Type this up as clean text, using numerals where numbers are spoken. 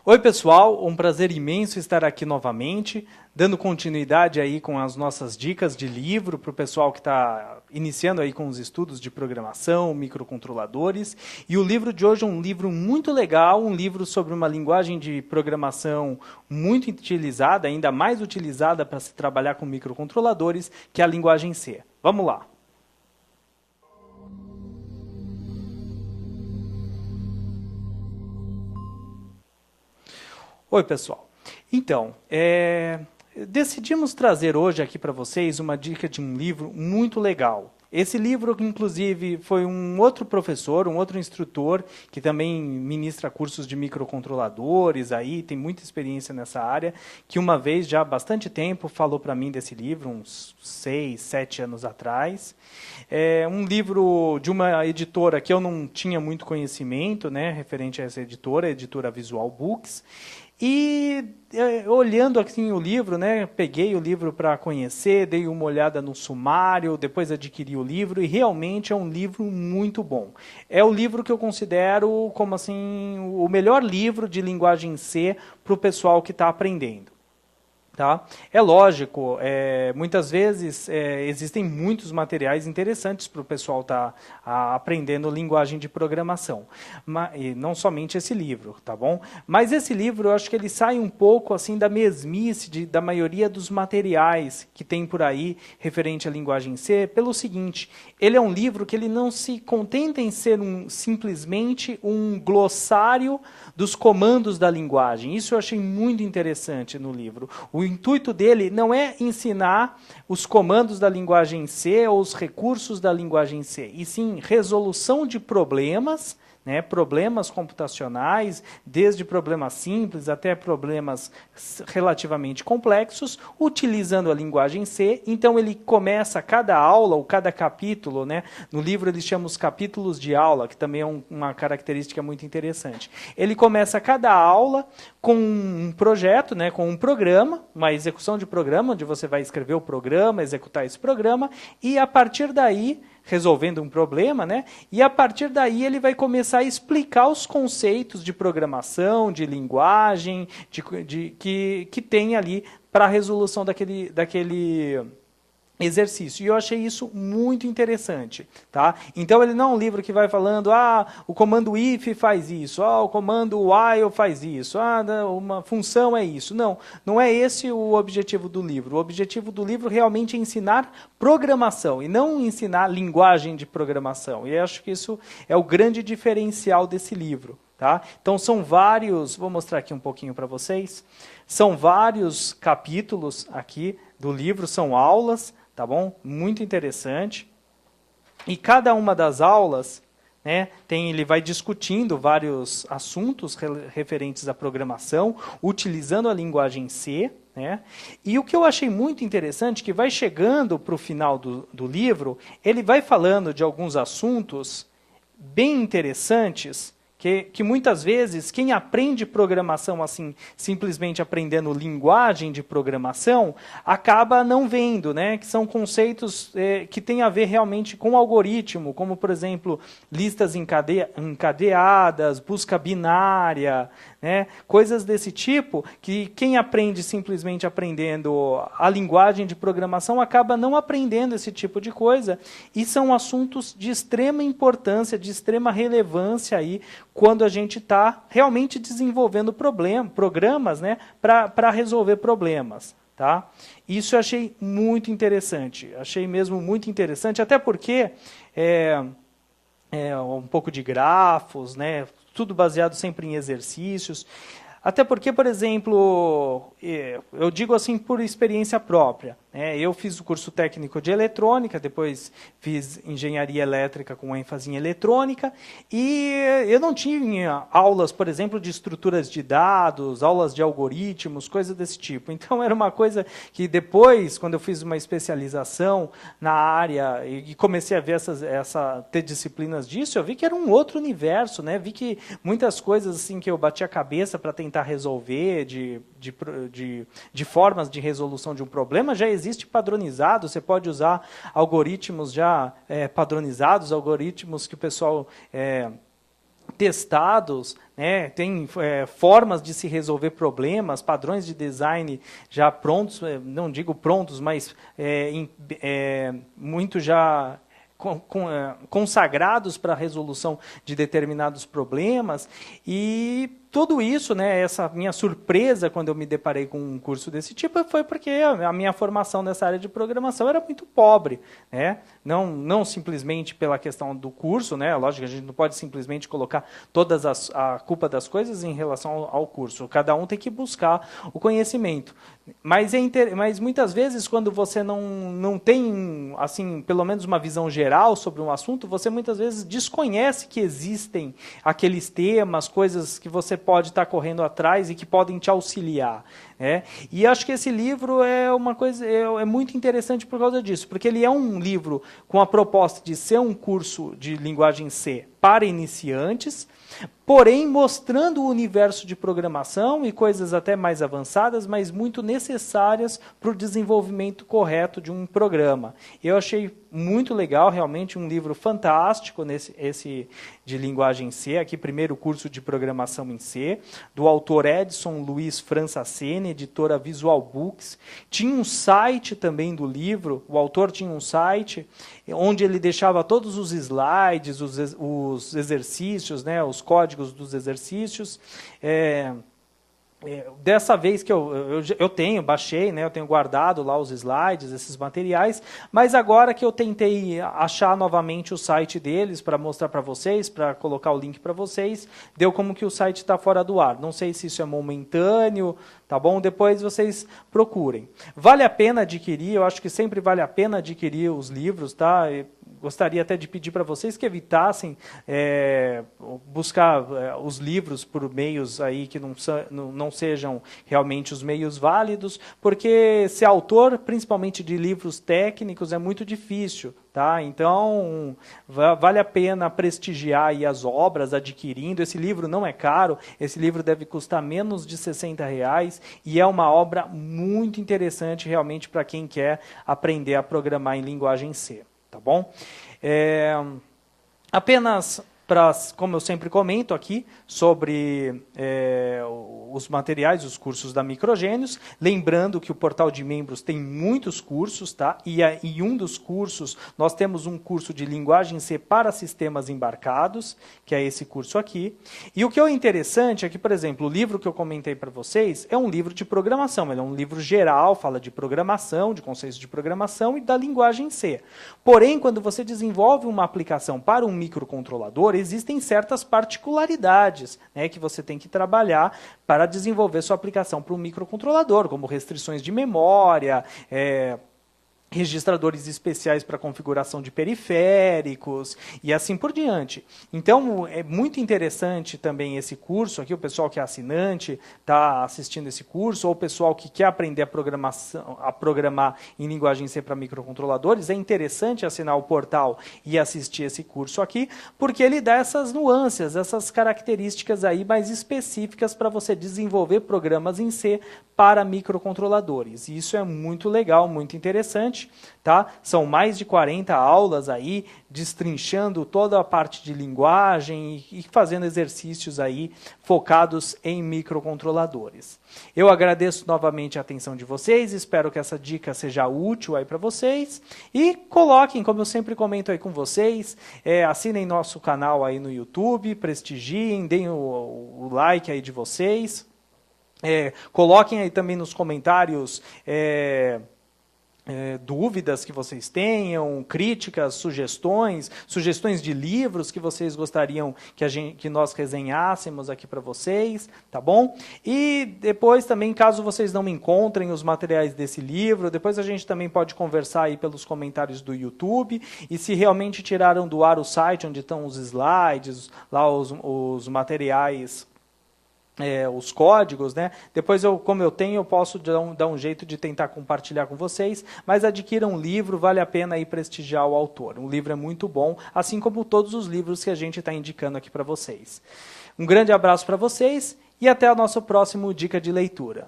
Oi pessoal, um prazer imenso estar aqui novamente, dando continuidade aí com as nossas dicas de livro para o pessoal que está iniciando aí com os estudos de programação, microcontroladores. E o livro de hoje é um livro muito legal, um livro sobre uma linguagem de programação muito utilizada, ainda mais utilizada para se trabalhar com microcontroladores, que é a linguagem C. Vamos lá! Oi, pessoal. Então, decidimos trazer hoje aqui para vocês uma dica de um livro muito legal. Esse livro, inclusive, foi um outro professor, um outro instrutor, que também ministra cursos de microcontroladores, aí tem muita experiência nessa área, que uma vez, já há bastante tempo, falou para mim desse livro, uns 6, 7 anos atrás. É um livro de uma editora que eu não tinha muito conhecimento, né, referente a essa editora, a editora Visual Books. E olhando assim o livro, né, peguei o livro para conhecer, dei uma olhada no sumário, depois adquiri o livro e realmente é um livro muito bom. É o livro que eu considero como assim o melhor livro de linguagem C para o pessoal que está aprendendo. Tá? É lógico, muitas vezes existem muitos materiais interessantes para o pessoal estar aprendendo linguagem de programação, e não somente esse livro, tá bom? Mas esse livro, eu acho que ele sai um pouco assim da mesmice da maioria dos materiais que tem por aí referente à linguagem C, pelo seguinte, ele é um livro que ele não se contenta em ser simplesmente um glossário dos comandos da linguagem. Isso eu achei muito interessante no livro. O intuito dele não é ensinar os comandos da linguagem C ou os recursos da linguagem C, e sim resolução de problemas, né, problemas computacionais, desde problemas simples até problemas relativamente complexos, utilizando a linguagem C. Então ele começa cada aula ou cada capítulo, né, no livro eles chamam os capítulos de aula, que também é uma característica muito interessante. Ele começa cada aula com um projeto, né, com um programa, uma execução de programa, onde você vai escrever o programa, executar esse programa, e a partir daí, resolvendo um problema, né? E a partir daí ele vai começar a explicar os conceitos de programação, de linguagem, que tem ali para a resolução daquele exercício. E eu achei isso muito interessante. Tá? Então ele não é um livro que vai falando, o comando if faz isso, o comando while faz isso, uma função é isso. Não, não é esse o objetivo do livro. O objetivo do livro realmente é ensinar programação e não ensinar linguagem de programação. E eu acho que isso é o grande diferencial desse livro. Tá? Então são vários, vou mostrar aqui um pouquinho para vocês, são vários capítulos aqui do livro, são aulas, tá bom? Muito interessante. E cada uma das aulas, né, ele vai discutindo vários assuntos referentes à programação, utilizando a linguagem C. Né? E o que eu achei muito interessante, que vai chegando para o final do livro, ele vai falando de alguns assuntos bem interessantes, que muitas vezes quem aprende programação assim, simplesmente aprendendo linguagem de programação, acaba não vendo, né? Que são conceitos que têm a ver realmente com algoritmo, como, por exemplo, listas encadeadas, busca binária, né? Coisas desse tipo, que quem aprende simplesmente aprendendo a linguagem de programação acaba não aprendendo esse tipo de coisa, e são assuntos de extrema importância, de extrema relevância aí, quando a gente está realmente desenvolvendo programas, né, para resolver problemas. Tá? Isso eu achei muito interessante, achei mesmo muito interessante, até porque um pouco de grafos, né, tudo baseado sempre em exercícios. Até porque, por exemplo, eu digo assim por experiência própria, né? Eu fiz o curso técnico de eletrônica, depois fiz engenharia elétrica com ênfase em eletrônica, e eu não tinha aulas, por exemplo, de estruturas de dados, aulas de algoritmos, coisas desse tipo. Então era uma coisa que depois, quando eu fiz uma especialização na área e comecei a ver ter disciplinas disso, eu vi que era um outro universo, né? Vi que muitas coisas assim que eu bati a cabeça para tentar resolver, de formas de resolução de um problema, já existe padronizado. Você pode usar algoritmos já padronizados, algoritmos que o pessoal testados, né? Tem formas de se resolver problemas, padrões de design já prontos, não digo prontos, mas muito já consagrados para a resolução de determinados problemas. E tudo isso, né, essa minha surpresa quando eu me deparei com um curso desse tipo foi porque a minha formação nessa área de programação era muito pobre, né? Não simplesmente pela questão do curso, né? Lógico que a gente não pode simplesmente colocar a culpa das coisas em relação ao curso. Cada um tem que buscar o conhecimento. Mas muitas vezes, quando você não tem, assim, pelo menos uma visão geral sobre um assunto, você muitas vezes desconhece que existem aqueles temas, coisas que você pode estar correndo atrás e que podem te auxiliar. E acho que esse livro é uma coisa muito interessante por causa disso, porque ele é um livro com a proposta de ser um curso de linguagem C para iniciantes, porém mostrando o universo de programação e coisas até mais avançadas, mas muito necessárias para o desenvolvimento correto de um programa. Eu achei muito legal, realmente um livro fantástico, esse de linguagem C, aqui primeiro curso de programação em C, do autor Edson Luiz Francacene, editora Visual Books. Tinha um site também do livro, o autor tinha um site onde ele deixava todos os slides, os exercícios, né, os códigos dos exercícios. Dessa vez que eu baixei, né, eu tenho guardado lá os slides, esses materiais, mas agora que eu tentei achar novamente o site deles para mostrar para vocês, para colocar o link para vocês, deu como que o site está fora do ar. Não sei se isso é momentâneo, tá bom? Depois vocês procurem. Vale a pena adquirir, eu acho que sempre vale a pena adquirir os livros, tá? Gostaria até de pedir para vocês que evitassem buscar os livros por meios aí que não sejam realmente os meios válidos, porque ser autor, principalmente de livros técnicos, é muito difícil. Tá? Então, vale a pena prestigiar aí as obras adquirindo. Esse livro não é caro, esse livro deve custar menos de R$60 e é uma obra muito interessante realmente para quem quer aprender a programar em linguagem C. Tá bom? Apenas como eu sempre comento aqui, sobre os materiais, os cursos da Microgênios, lembrando que o portal de membros tem muitos cursos, tá? E em um dos cursos, nós temos um curso de linguagem C para sistemas embarcados, que é esse curso aqui. E o que é interessante é que, por exemplo, o livro que eu comentei para vocês é um livro de programação, ele é um livro geral, fala de programação, de conceitos de programação e da linguagem C. Porém, quando você desenvolve uma aplicação para um microcontrolador, existem certas particularidades, né, que você tem que trabalhar para desenvolver sua aplicação para um microcontrolador, como restrições de memória, registradores especiais para configuração de periféricos e assim por diante. Então, é muito interessante também esse curso aqui, o pessoal que é assinante está assistindo esse curso, ou o pessoal que quer aprender a programar em linguagem C para microcontroladores, é interessante assinar o portal e assistir esse curso aqui, porque ele dá essas nuances, essas características aí mais específicas para você desenvolver programas em C para microcontroladores. E isso é muito legal, muito interessante. Tá? São mais de 40 aulas aí, destrinchando toda a parte de linguagem e fazendo exercícios aí focados em microcontroladores. Eu agradeço novamente a atenção de vocês, espero que essa dica seja útil aí para vocês e coloquem, como eu sempre comento aí com vocês, assinem nosso canal aí no YouTube, prestigiem, deem o like aí de vocês, coloquem aí também nos comentários dúvidas que vocês tenham, críticas, sugestões de livros que vocês gostariam que nós resenhássemos aqui para vocês, tá bom? E depois também, caso vocês não encontrem os materiais desse livro, depois a gente também pode conversar aí pelos comentários do YouTube, e se realmente tiraram do ar o site onde estão os slides, lá os materiais, os códigos, né? Depois, como eu tenho, eu posso dar um jeito de tentar compartilhar com vocês, mas adquiram um livro, vale a pena aí prestigiar o autor. Um livro é muito bom, assim como todos os livros que a gente está indicando aqui para vocês. Um grande abraço para vocês e até o nosso próximo Dica de Leitura.